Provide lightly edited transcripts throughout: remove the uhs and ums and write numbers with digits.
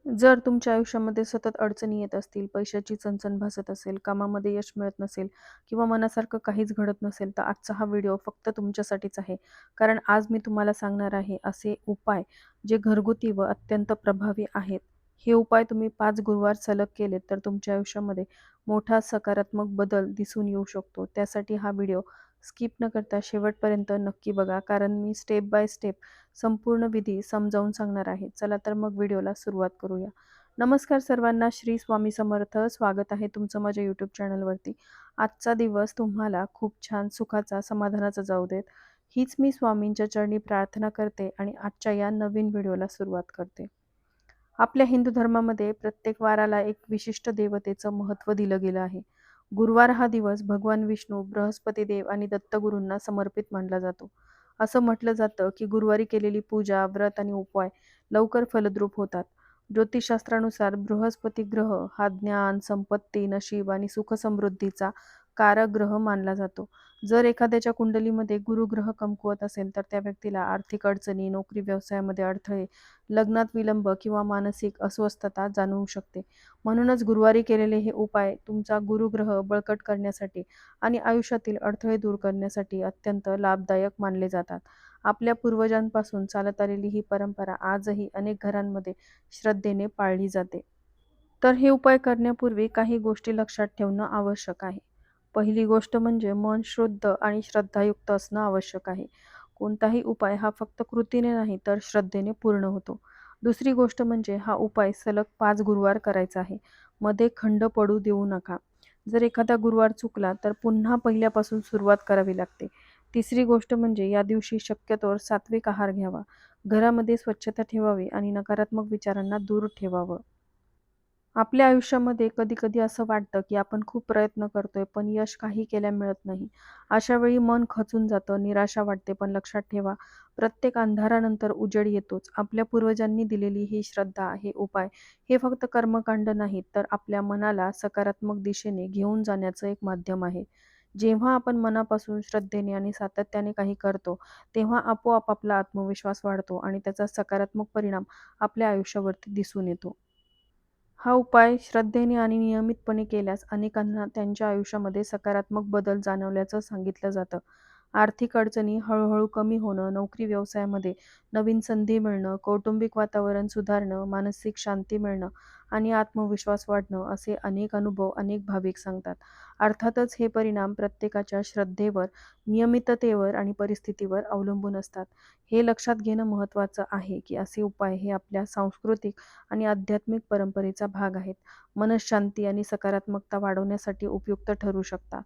जर तुमच्या आयुष्यामध्ये सतत अडचणी येत असतील, पैशाची चणचण भासत असेल, कामामध्ये यश मिळत नसेल किंवा मनासारखं काहीच घडत नसेल, तर आजचा हा व्हिडिओ फक्त तुमच्यासाठीच आहे. कारण आज मी तुम्हाला सांगणार आहे असे उपाय जे घरगुती व अत्यंत प्रभावी आहेत. हे उपाय तुम्ही 5 गुरुवार सलग केलेत तर तुमच्या आयुष्यामध्ये मोठा सकारात्मक बदल दिसून येऊ शकतो. त्यासाठी हा व्हिडिओ स्किप न करता शेवटपर्यंत नक्की बघा, कारण मी स्टेप बाय स्टेप संपूर्ण विधी समजावून सांगणार आहे. चला तर मग व्हिडिओला सुरुवात करूया. नमस्कार सर्वांना, श्री स्वामी समर्थ. स्वागत आहे तुमचं माझ्या यूट्यूब चॅनलवरती. आजचा दिवस तुम्हाला खूप छान, सुखाचा, समाधानाचा जाऊ देत. हीच मी स्वामींच्या चरणी प्रार्थना करते आणि आजच्या या नवीन व्हिडिओला सुरुवात करते. आपल्या हिंदू धर्मामध्ये प्रत्येक वाराला एक विशिष्ट देवतेचं महत्त्व दिलं गेलं आहे. गुरुवार हा दिवस भगवान विष्णू, बृहस्पती देव आणि दत्तगुरूंना समर्पित मानला जातो. असं म्हटलं जातं की गुरुवारी केलेली पूजा, व्रत आणि उपाय लवकर फलद्रूप होतात. ज्योतिषशास्त्रानुसार बृहस्पती ग्रह हा ज्ञान, संपत्ती, नशीब आणि सुखसमृद्धीचा कारक ग्रह मानला जातो. जर एखाद्याच्या कुंडलीमध्ये गुरुग्रह कमकुवत असेल तर त्या व्यक्तीला आर्थिक अडचणी, नोकरी व्यवसायामध्ये अडथळे, लग्नात विलंब किंवा मानसिक अस्वस्थता जाणवू शकते. म्हणूनच गुरुवारी केलेले हे उपाय तुमचा गुरुग्रह बळकट करण्यासाठी आणि आयुष्यातील अडथळे दूर करण्यासाठी अत्यंत लाभदायक मानले जातात. आपल्या पूर्वजांपासून चालत आलेली ही परंपरा आजही अनेक घरांमध्ये श्रद्धेने पाळली जाते. तर हे उपाय करण्यापूर्वी काही गोष्टी लक्षात ठेवणं आवश्यक आहे. पहिली गोष्ट म्हणजे मन शुद्ध आणि श्रद्धायुक्त असणं आवश्यक आहे. कोणताही उपाय हा फक्त कृतीने नाही तर श्रद्धेने पूर्ण होतो. दुसरी गोष्ट म्हणजे हा उपाय सलग 5 गुरुवार करायचा आहे. मध्ये खंड पडू देऊ नका. जर एखादा गुरुवार चुकला तर पुन्हा पहिल्यापासून सुरुवात करावी लागते. तिसरी गोष्ट म्हणजे या दिवशी शक्यतोवर सात्विक आहार घ्यावा. घरामध्ये स्वच्छता ठेवावी आणि नकारात्मक विचारांना दूर ठेवावं. आपल्या आयुष्यामध्ये कधी-कधी असं वाटतं, की आपण खूप प्रयत्न करतोय, पण यश काही केल्या मिळत नाही. अशा वेळी मन खचून जातं, निराशा वाटते. पण लक्षात ठेवा, प्रत्येक अंधारानंतर उजेड येतोच. आपल्या पूर्वजांनी दिलेली ही श्रद्धा, हे उपाय, हे फक्त कर्मकांड नाहीत, तर आपल्या मनाला सकारात्मक दिशेने घेऊन जाण्याचं एक माध्यम आहे. जेव्हा आपण मनापासून श्रद्धेने आणि सातत्याने काही करतो, तेव्हा आपोआप आपला आत्मविश्वास वाढतो आणि त्याचा सकारात्मक परिणाम आपल्या आयुष्यावरती दिसून येतो. हा उपाय श्रद्धेने आणि नियमितपणे केल्यास अनेकांना त्यांच्या आयुष्यामध्ये सकारात्मक बदल जाणवल्याचं सांगितलं जातं. आर्थिक अडचणी हळूहळू कमी होणं, नोकरी व्यवसायामध्ये नवीन संधी मिळणं, कौटुंबिक वातावरण सुधारणं, मानसिक शांती मिळणं आणि आत्मविश्वास वाढणं असे अनेक अनुभव अनेक भाविक सांगतात. अर्थातच हे परिणाम प्रत्येकाच्या श्रद्धेवर, नियमिततेवर आणि परिस्थितीवर अवलंबून असतात. हे लक्षात घेणं महत्त्वाचं आहे की असे उपाय हे आपल्या सांस्कृतिक आणि आध्यात्मिक परंपरेचा भाग आहेत. मनःशांती आणि सकारात्मकता वाढवण्यासाठी उपयुक्त ठरू शकतात.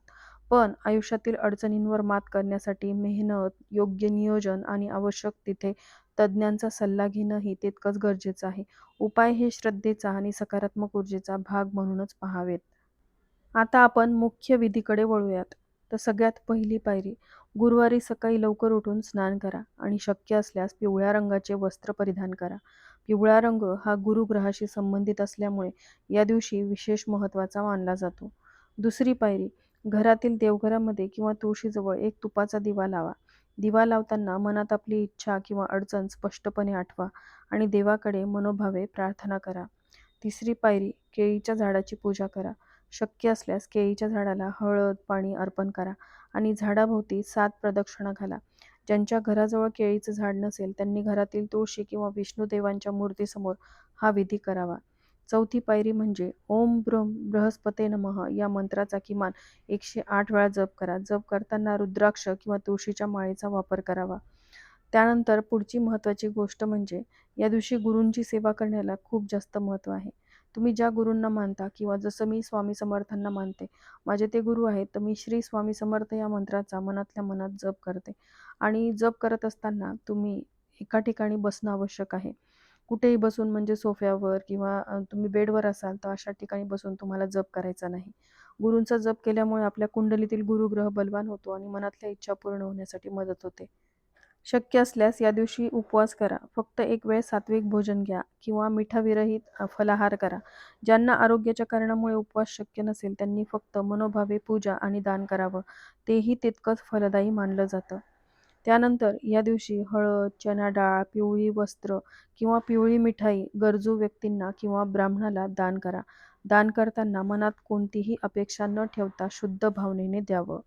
पण आयुष्यातील अडचणींवर मात करण्यासाठी मेहनत, योग्य नियोजन आणि आवश्यक तिथे तज्ज्ञांचा सल्ला घेणंही तितकंच गरजेचं आहे. उपाय हे श्रद्धेचा आणि सकारात्मक ऊर्जेचा भाग म्हणूनच पाहावेत. आता आपण मुख्य विधीकडे वळूयात. तर सगळ्यात पहिली पायरी, गुरुवारी सकाळी लवकर उठून स्नान करा आणि शक्य असल्यास पिवळ्या रंगाचे वस्त्र परिधान करा. पिवळा रंग हा गुरुग्रहाशी संबंधित असल्यामुळे या दिवशी विशेष महत्त्वाचा मानला जातो. दुसरी पायरी, घरातील देवघरामध्ये किंवा तुळशीजवळ एक तुपाचा दिवा लावा. दिवा लावताना मनात आपली इच्छा किंवा अडचण स्पष्टपणे आठवा आणि देवाकडे मनोभावे प्रार्थना करा. तिसरी पायरी, केळीच्या झाडाची पूजा करा. शक्य असल्यास केळीच्या झाडाला हळद, पाणी अर्पण करा आणि झाडाभोवती 7 प्रदक्षिणा घाला. ज्यांच्या घराजवळ केळीचं झाड नसेल त्यांनी घरातील तुळशी किंवा विष्णुदेवांच्या मूर्तीसमोर हा विधी करावा. चौथी पायरी म्हणजे ओम ब्रह्म बृहस्पते नमः या मंत्राचा किमान 108 वेळा जप करा. जप करताना रुद्राक्ष किंवा तुळशीच्या माळेचा वापर करावा. त्यानंतर पुढची महत्त्वाची गोष्ट म्हणजे या दिवशी गुरूंची सेवा करण्याला खूप जास्त महत्त्व आहे. तुम्ही ज्या गुरूंना मानता किंवा जसं मी स्वामी समर्थांना मानते, माझे ते गुरु आहेत, तर मी श्री स्वामी समर्थ या मंत्राचा मनातल्या मनात जप करते. आणि जप करत असताना तुम्ही एका ठिकाणी बसणं आवश्यक आहे. कुठेही बसून म्हणजे सोफ्यावर किंवा तुम्ही बेडवर असाल तर अशा ठिकाणी बसून तुम्हाला जप करायचा नाही. गुरूंचा जप केल्यामुळे आपल्या कुंडलीतील गुरुग्रह बलवान होतो आणि मनातल्या इच्छा पूर्ण होण्यासाठी मदत होते. शक्य असल्यास या दिवशी उपवास करा. फक्त एक वेळ सात्विक भोजन घ्या किंवा मिठाविरहित फलाहार करा. ज्यांना आरोग्याच्या कारणामुळे उपवास शक्य नसेल त्यांनी फक्त मनोभावे पूजा आणि दान करावं. तेही तितकंच फलदायी मानलं जातं. त्यानंतर या दिवशी हळद, चणा डाळ, पिवळी वस्त्र किंवा पिवळी मिठाई गरजू व्यक्तींना किंवा ब्राह्मणाला दान करा. दान करताना मनात कोणतीही अपेक्षा न ठेवता शुद्ध भावनेने द्यावं.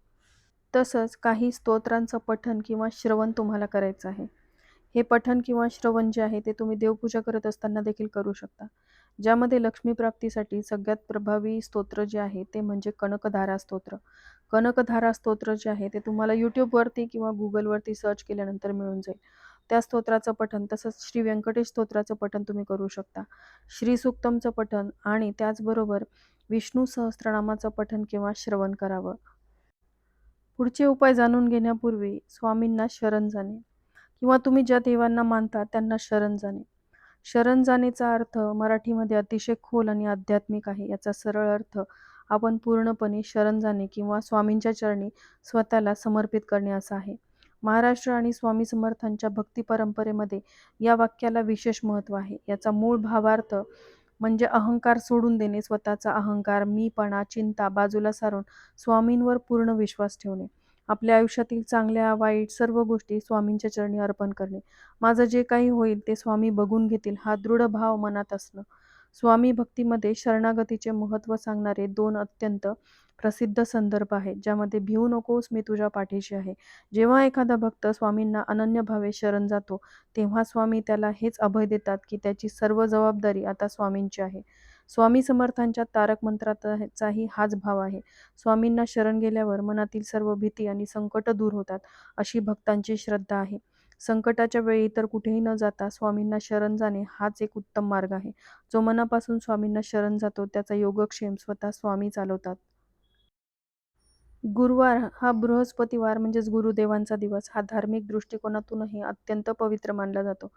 तसंच काही स्तोत्रांचं पठण किंवा श्रवण तुम्हाला करायचं आहे. हे पठण किंवा श्रवण जे आहे ते तुम्ही देवपूजा करत असताना देखील करू शकता. ज्यामध्ये लक्ष्मी प्राप्तीसाठी सगळ्यात प्रभावी स्तोत्र जे आहे ते म्हणजे कनकधारा स्तोत्र. कनकधारा स्तोत्र जे आहे ते तुम्हाला YouTubeवरती किंवा Googleवरती सर्च केल्यानंतर मिळून जाईल. त्या स्तोत्राचं पठण तसंच श्री व्यंकटेश स्तोत्राचं पठण तुम्ही करू शकता. श्री सूक्तमचं पठण आणि त्याचबरोबर विष्णू सहस्त्रनामाचं पठण किंवा श्रवण करावं. पुढचे उपाय जाणून घेण्यापूर्वी स्वामींना शरण जाणे किंवा तुम्ही ज्या देवांना मानता त्यांना शरण जाणे. शरण जाणेचा अर्थ मराठीमध्ये अतिशय खोल आणि आध्यात्मिक आहे. याचा सरळ अर्थ आपण पूर्णपणे शरण जाणे किंवा स्वामींच्या चरणी स्वतःला समर्पित करणे असा आहे. महाराष्ट्र आणि स्वामी समर्थांच्या भक्ती परंपरेमध्ये या वाक्याला विशेष महत्त्व आहे. याचा मूळ भावार्थ म्हणजे अहंकार सोडून देणे, स्वतःचा अहंकार, मीपणा, चिंता बाजूला सारून स्वामींवर पूर्ण विश्वास ठेवणे. आपल्या आयुष्यातील चांगल्या, वाईट सर्व गोष्टी स्वामींच्या चरणी अर्पण करणे. माझं जे काही होईल ते स्वामी बघून घेतील हा दृढ भाव मनात असणं. स्वामी भक्तीमध्ये शरणागतीचे महत्त्व सांगणारे 2 अत्यंत प्रसिद्ध संदर्भ आहेत, ज्यामध्ये "भिवू नकोस, मी तुझ्या पाठीशी आहे." जेव्हा एखादा भक्त स्वामींना अनन्यभावे शरण जातो, तेव्हा स्वामी त्याला हेच अभय देतात की त्याची सर्व जबाबदारी आता स्वामींची आहे. स्वामी समर्थांच्या तारक मंत्राचाही हाच भाव आहे. स्वामींना शरण गेल्यावर मनातील सर्व भीती आणि संकट दूर होतात, अशी भक्तांची श्रद्धा आहे. संकटाच्या वेळी इतर कुठेही न जाता स्वामींना शरण जाणे हाच एक उत्तम मार्ग आहे. जो मनापासून स्वामींना शरण जातो त्याचा योगक्षेम स्वतः स्वामी चालवतात. गुरुवार हा बृहस्पतिवार म्हणजेच गुरुदेवांचा दिवस हा धार्मिक दृष्टिकोनातूनही अत्यंत पवित्र मानला जातो.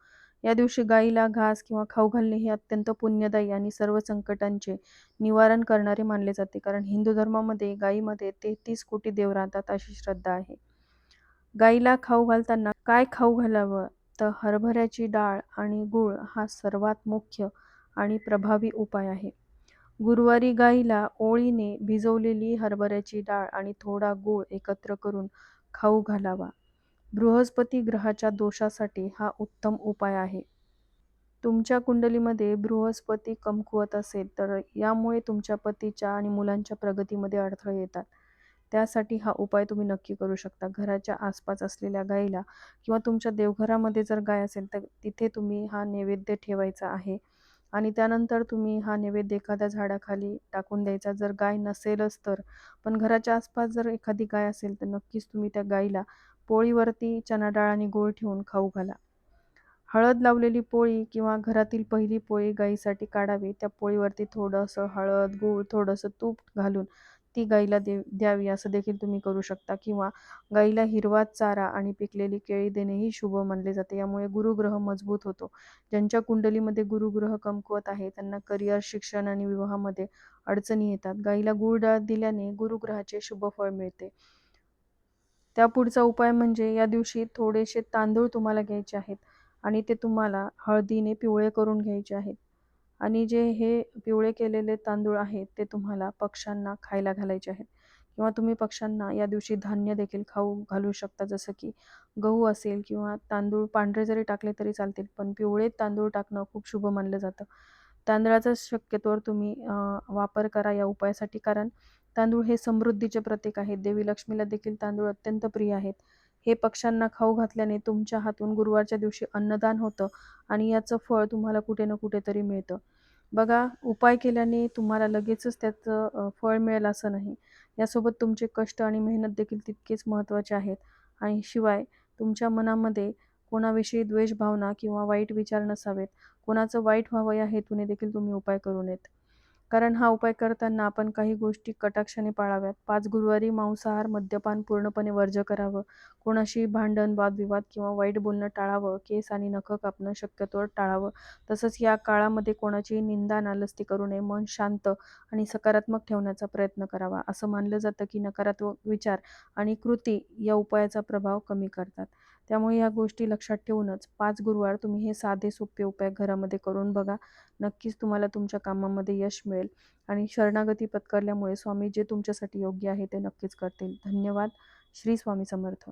या दिवशी गाईला घास किंवा खाऊ घालणे हे अत्यंत पुण्यदायी आणि सर्व संकटांचे निवारण करणारे मानले जाते. कारण हिंदू धर्मामध्ये गायीमध्ये 33 कोटी देव राहतात अशी श्रद्धा आहे. गाईला खाऊ घालताना काय खाऊ घालावं? तर हरभऱ्याची डाळ आणि गूळ हा सर्वात मुख्य आणि प्रभावी उपाय आहे. गुरुवारी गाईला ओळीने भिजवलेली हरभऱ्याची डाळ आणि थोडा गूळ एकत्र करून खाऊ घालावा. बृहस्पती ग्रहाच्या दोषासाठी हा उत्तम उपाय आहे. तुमच्या कुंडलीमध्ये बृहस्पती कमकुवत असेल तर यामुळे तुमच्या पतीच्या आणि मुलांच्या प्रगतीमध्ये अडथळे येतात. त्यासाठी हा उपाय तुम्ही नक्की करू शकता. घराच्या आसपास असलेल्या गाईला किंवा तुमच्या देवघरामध्ये जर गाय असेल तर तिथे तुम्ही हा नैवेद्य ठेवायचा आहे आणि त्यानंतर तुम्ही हा नैवेद्य एखाद्या झाडाखाली टाकून द्यायचा. जर गाय नसेलच तर, पण घराच्या आसपास जर एखादी गाय असेल तर नक्कीच तुम्ही त्या गाईला पोळीवरती चणा डाळ आणि गूळ ठेवून खाऊ घाला. हळद लावलेली पोळी किंवा घरातील पहिली पोळी गाईसाठी काढावी. त्या पोळीवरती थोडंसं हळद, गूळ, थोडंसं तूप घालून ती गाईला द्यावी असं देखील तुम्ही करू शकता किंवा गाईला हिरवा चारा आणि पिकलेली केळी देणेही शुभ मानले जाते. यामुळे गुरुग्रह मजबूत होतो. ज्यांच्या कुंडलीमध्ये गुरुग्रह कमकुवत आहे त्यांना करिअर, शिक्षण आणि विवाहामध्ये अडचणी येतात. गाईला गूळ डाळ दिल्याने गुरुग्रहाचे शुभ फळ मिळते. त्यापुढचा उपाय म्हणजे या दिवशी थोडेसे तांदूळ तुम्हाला घ्यायचे आहेत आणि ते तुम्हाला हळदीने पिवळे करून घ्यायचे आहेत आणि जे हे पिवळे केलेले तांदूळ आहेत ते तुम्हाला पक्ष्यांना खायला घालायचे आहेत किंवा तुम्ही पक्ष्यांना या दिवशी धान्य देखील खाऊ घालू शकता. जसं की गहू असेल किंवा तांदूळ पांढरे जरी टाकले तरी चालतील, पण पिवळे तांदूळ टाकणं खूप शुभ मानलं जातं. तांदळाचा शक्यतोवर तुम्ही वापर करा या उपायासाठी, कारण तांदूळ हे समृद्धीचे प्रतीक आहे. देवी लक्ष्मीला देखील तांदूळ अत्यंत प्रिय आहेत. हे पक्ष्यांना खाऊ घातल्याने तुमच्या हातून गुरुवारच्या दिवशी अन्नदान होतं आणि याचं फळ तुम्हाला कुठे ना कुठेतरी मिळतं. बघा, उपाय केल्याने तुम्हाला लगेचच त्याचं फळ मिळेल असं नाही. यासोबत तुमचे कष्ट आणि मेहनत देखील तितकेच महत्त्वाचे आहेत आणि शिवाय तुमच्या मनामध्ये कोणाविषयी द्वेषभावना किंवा वाईट विचार नसावेत. कोणाचं वाईट व्हावं या हेतूने देखील तुम्ही उपाय करू नयेत. कारण हा उपाय करताना आपण काही गोष्टी कटाक्षाने पाळाव्यात. 5 गुरुवारी मांसाहार, मद्यपान पूर्णपणे वर्ज्य करावं. कोणाशी भांडण, वादविवाद किंवा वाईट बोलणं टाळावं. केस आणि नखं कापणं शक्यतोवर टाळावं. तसंच या काळामध्ये कोणाचीही निंदा, नालस्ती करू नये. मन शांत आणि सकारात्मक ठेवण्याचा प्रयत्न करावा. असं मानलं जातं की नकारात्मक विचार आणि कृती या उपायाचा प्रभाव कमी करतात. त्यामुळे या गोष्टी लक्षात ठेवूनच 5 गुरुवार तुम्ही हे साधे सोपे उपाय घरामध्ये करून बघा. नक्कीच तुम्हाला तुमच्या कामामध्ये यश मिळेल आणि शरणागती पत्करल्यामुळे स्वामी जे तुमच्यासाठी योग्य आहे ते नक्कीच करतील. धन्यवाद. श्री स्वामी समर्थ.